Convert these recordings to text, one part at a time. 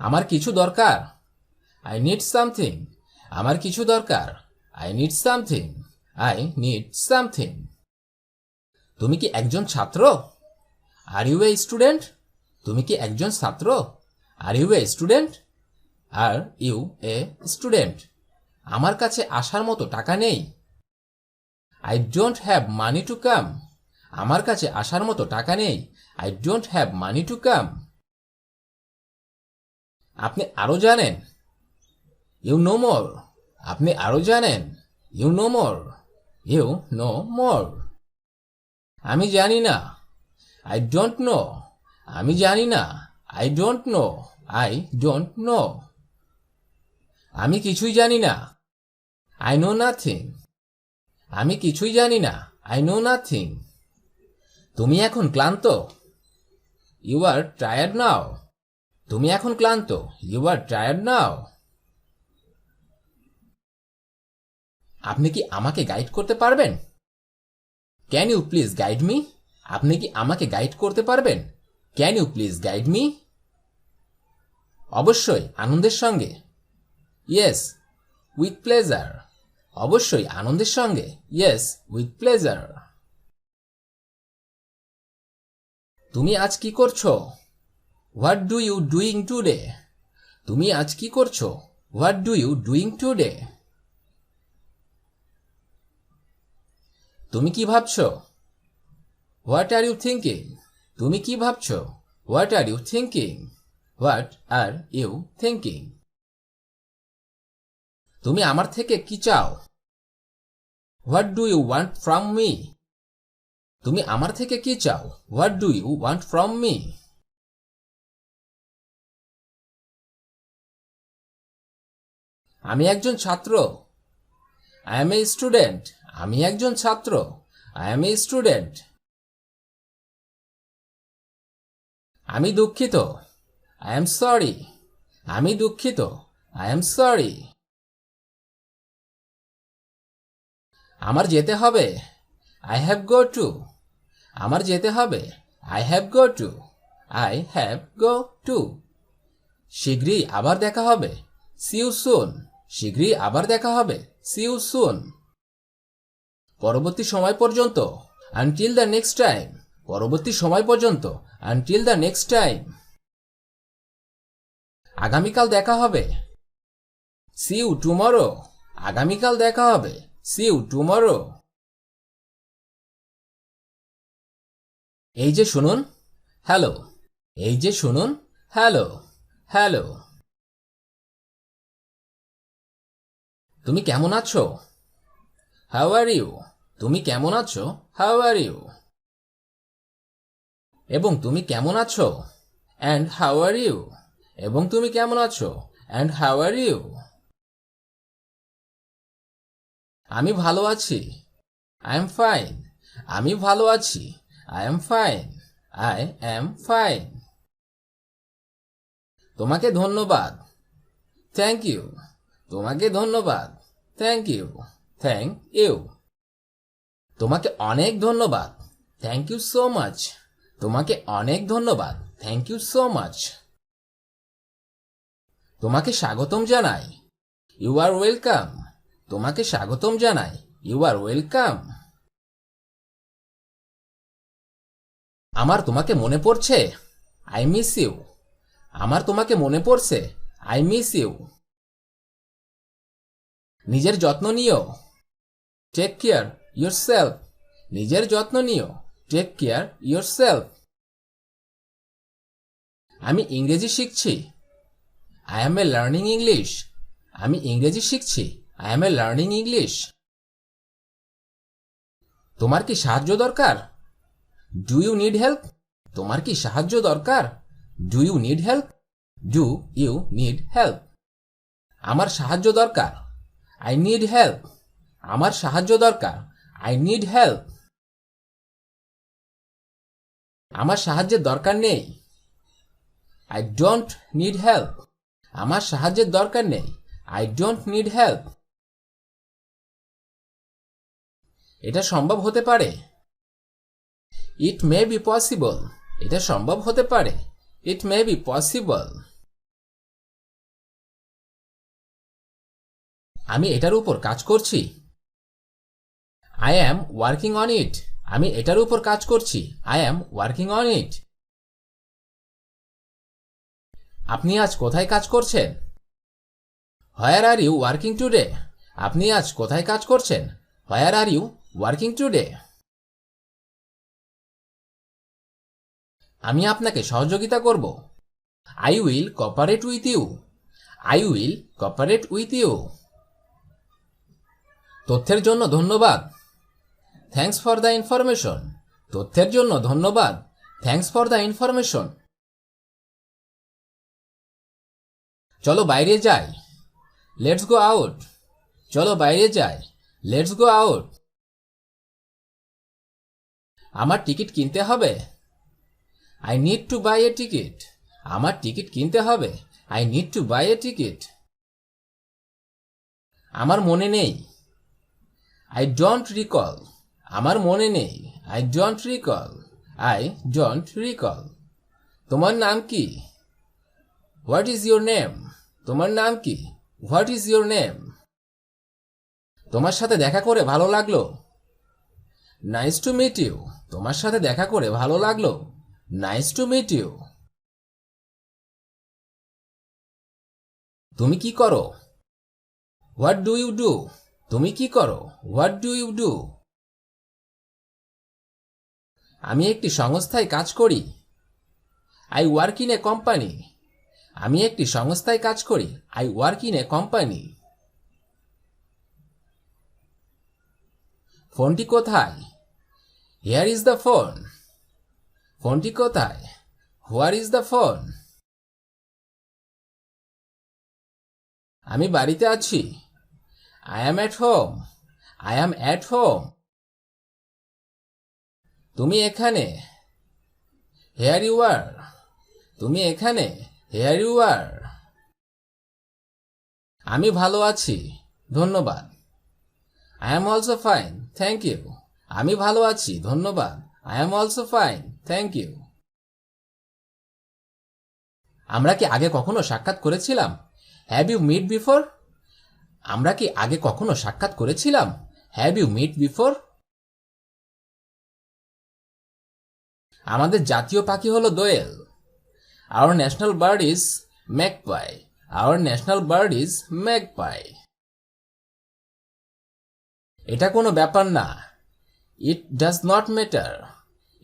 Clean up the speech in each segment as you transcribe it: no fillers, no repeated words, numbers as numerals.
আমার কিছু দরকার। I need something. আমার কিছু দরকার। I need something. I need something. তুমি কি একজন ছাত্র? Are you a student? তুমি কি একজন ছাত্র? Are you a student? Are you a student? আমার কাছে আসার মতো টাকা নেই। I don't have money to come. আমার কাছে আসার মতো টাকা নেই। I don't have money to come. আপনি আরো জানেন? You know more. আপনি আরো জানেন? You know more. You know more. আমি জানি না। I don't know. আমি জানি না। I don't know. I don't know. আমি কিছুই জানি না। I know nothing. আমি কিছুই জানি না। I know nothing. তুমি এখন ক্লান্ত? You are tired now. তুমি এখন ক্লান্ত? You are tired now. আপনি কি আমাকে গাইড করতে পারবেন? Can you please guide me? আপনি কি আমাকে গাইড করতে পারবেন? Can you please guide me? অবশ্যই আনন্দের সঙ্গে। Yes with pleasure. অবশ্যই আনন্দের সঙ্গে। Yes with pleasure. তুমি আজ কি করছো? What do you doing today? তুমি আজ কি করছো? What do you doing today? তুমি কি ভাবছো? What are you thinking? তুমি কি ভাবছো? What are you thinking? What are you thinking? তুমি আমার থেকে কি চাও? What do you want from me? তুমি আমার থেকে কি চাও? What do you want from me? আমি একজন ছাত্র। I am a student. আমি একজন ছাত্র। I am a student. আমি দুঃখিত। I am sorry. আমি দুঃখিত। I am sorry. আমার যেতে হবে। I have go to. আমার যেতে হবে। I have go to. I have go to. শীঘ্রই আবার দেখা হবে। See you soon. শীঘ্রই আবার দেখা হবে। See you soon. পরবর্তী সময় পর্যন্ত। Until the next time. পরবর্তী সময় পর্যন্ত। Until the next time. আগামীকাল দেখা হবে। See you tomorrow. আগামীকাল দেখা হবে। See you tomorrow. এই যে শুনুন। হ্যালো। এই যে শুনুন। হ্যালো। হ্যালো। তুমি কেমন আছো? How are you? তুমি কেমন আছো? How are you? এবং তুমি কেমন আছো? And how are you? এবং তুমি কেমন আছো? And how are you? আমি ভালো আছি। I am fine. আমি ভালো আছি। I am fine. I am fine. তোমাকে ধন্যবাদ। Thank you. তোমাকে ধন্যবাদ। Thank you. Thank you. তোমাকে অনেক ধন্যবাদ। Thank you so much. তোমাকে অনেক ধন্যবাদ। Thank you so much. তোমাকে স্বাগতম জানাই। You are welcome. তোমাকে স্বাগতম জানাই। You are welcome. আমার তোমাকে মনে পড়ছে। I miss you. আমার তোমাকে মনে পড়ছে। I miss you. নিজের যত্ন নিও। Take care yourself. নিজের যত্ন নিও। Take care yourself. আমি ইংরেজি শিখছি। I am a learning English. আমি ইংরেজি শিখছি। I am a learning English. তোমার কি সাহায্য দরকার? Do you need help? তোমার কি সাহায্য দরকার? Do you need help? Do you need help? আমার সাহায্য দরকার। I need help. আমার সাহায্য দরকার। I need help. আমার সাহায্যের দরকার নেই। I don't need help. আমার সাহায্যের দরকার নেই। I don't need help. এটা সম্ভব হতে পারে। It may be possible. এটা সম্ভব হতে পারে। It may be possible. আমি এটার উপর কাজ করছি। I am working on it. আমি এটার উপর কাজ করছি। I am working on it. আপনি আজ কোথায় কাজ করছেন? Where are you working today? আপনি আজ কোথায় কাজ করছেন? Where are you working today? আমি আপনাকে সহযোগিতা করব। I will cooperate with you. I will cooperate with you. তথ্যের জন্য ধন্যবাদ। Thanks for the information. তথ্যের জন্য ধন্যবাদ। Thanks for the information. চলো বাইরে যাই। Let's go out. চলো বাইরে যাই। Let's go out. আমার টিকিট কিনতে হবে। I need to buy a ticket. আমার টিকিট কিনতে হবে। I need to buy a ticket. আমার মনে নেই। I don't recall. আমার মনে নেই। I don't recall. I don't recall. তোমার নাম কি? What is your name? তোমার নাম কি? What is your name? তোমার সাথে দেখা করে ভালো লাগলো। Nice to meet you. তোমার সাথে দেখা করে ভালো লাগলো। Nice to meet you. তুমি কি করো? What do you do? তুমি কি করো? What do you do? আমি একটি সংস্থায় কাজ করি। I work in a company. আমি একটি সংস্থায় কাজ করি। I work in a company. ফোনটি কোথায়? Here is the phone. ফোনটি কোথায়? Where is the phone? আমি বাড়িতে আছি। I am at home. I am at home. তুমি এখানে। Here you are. তুমি এখানে। Here you are. আমি ভালো আছি। ধন্যবাদ। I am also fine. Thank you. আমি ভালো আছি। ধন্যবাদ। I am also fine. Thank you. আমরা কি আগে কখনো সাক্ষাৎ করেছিলাম? Have you met before? আমরা কি আগে কখনো সাক্ষাৎ করেছিলাম? Have you met before? আমাদের জাতীয় পাখি হলো দোয়েল। Our national bird is magpie. Our national bird is magpie. এটা কোনো ব্যাপার না। It does not matter.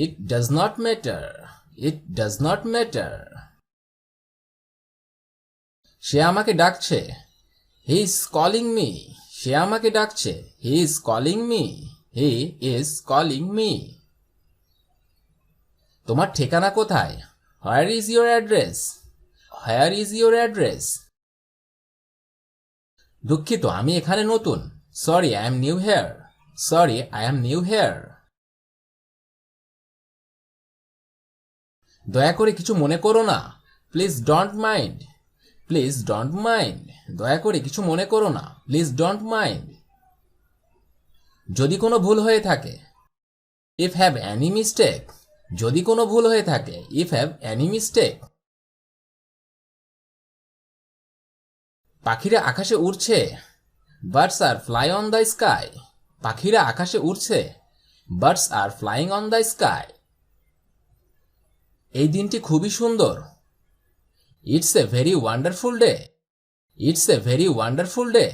It does not matter. It does not matter. সে আমাকে ডাকছে। He is calling me. সে আমাকে ডাকছে। He is calling me. He is calling me. তোমার ঠিকানা কোথায়? Where is your address? Where is your address? দুঃখিত, আমি এখানে নতুন। Sorry, I am new here. Sorry, I am new here. দয়া করে কিছু মনে করো না। Please don't mind. Please don't mind. দয়া করে কিছু মনে করো না। Please don't mind. যদি কোনো ভুল হয়ে থাকে। If have any mistake. যদি কোনো ভুল হয়ে থাকে। If have any mistake. পাখিরা আকাশে উড়ছে। Birds are flying on the sky. পাখিরা আকাশে উড়ছে। Birds are flying on the sky. এই দিনটি খুবই সুন্দর। It's a very wonderful day. It's a very wonderful day.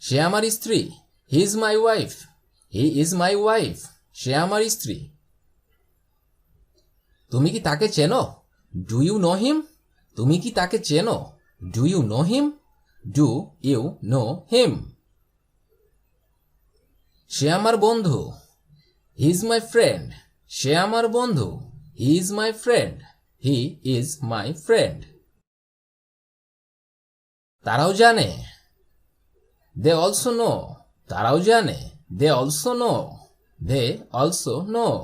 সে আমার স্ত্রী। He is my wife. He is my wife. সে আমার স্ত্রী। তুমি কি তাকে চেনো? Do you know him? তুমি কি তাকে চেনো? Do you know him? Do you know him? সে আমার বন্ধু। He is my friend. সে আমার বন্ধু। He is my friend. He is my friend. তারাও জানে। They also know. তারাও জানে। They also know. They also know.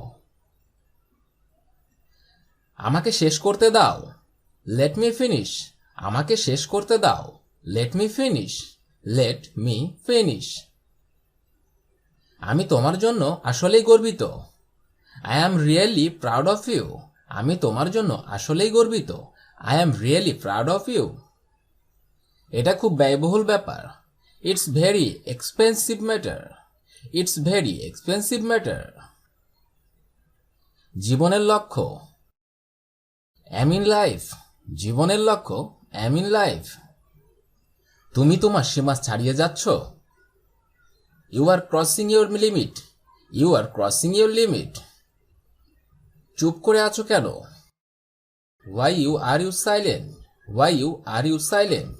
আমাকে শেষ করতে দাও। Let me finish. আমাকে শেষ করতে দাও। Let me finish. Let me finish. আমি তোমার জন্য আসলেই গর্বিত। I am really proud of you. আমি তোমার জন্য আসলেই গর্বিত। I am really proud of you. এটা খুব ব্যয়বহুল ব্যাপার। It's very expensive matter. It's very expensive matter. জীবনের লক্ষ্য, aim in life. জীবনের লক্ষ্য, aim in life. তুমি তোমার সীমা ছাড়িয়ে যাচ্ছ। You are crossing your limit. You are crossing your limit. চুপ করে আছো কেন? Why are you silent? Why are you silent?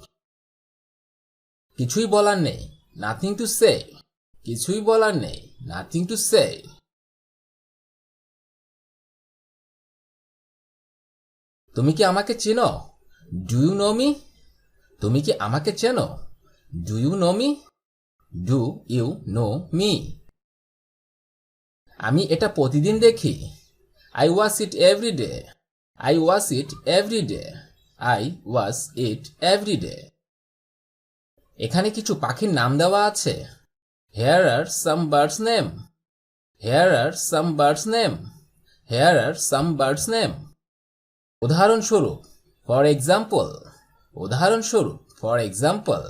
কিছুই বলার নেই, nothing to say. কিছুই বলার নেই, nothing to say. তুমি কি আমাকে চেনো? Do you know me? তুমি কি আমাকে চেনো? Do you know me? Do you know me? আমি এটা প্রতিদিন দেখি। I watch it every day. I watch it every day. I watch it every day. এখানে কিছু পাখির নাম দেওয়া আছে। Here are some birds' name. Here are some birds' name. Here are some birds' name. উদাহরণস্বরূপ, for example. উদাহরণস্বরূপ, for example.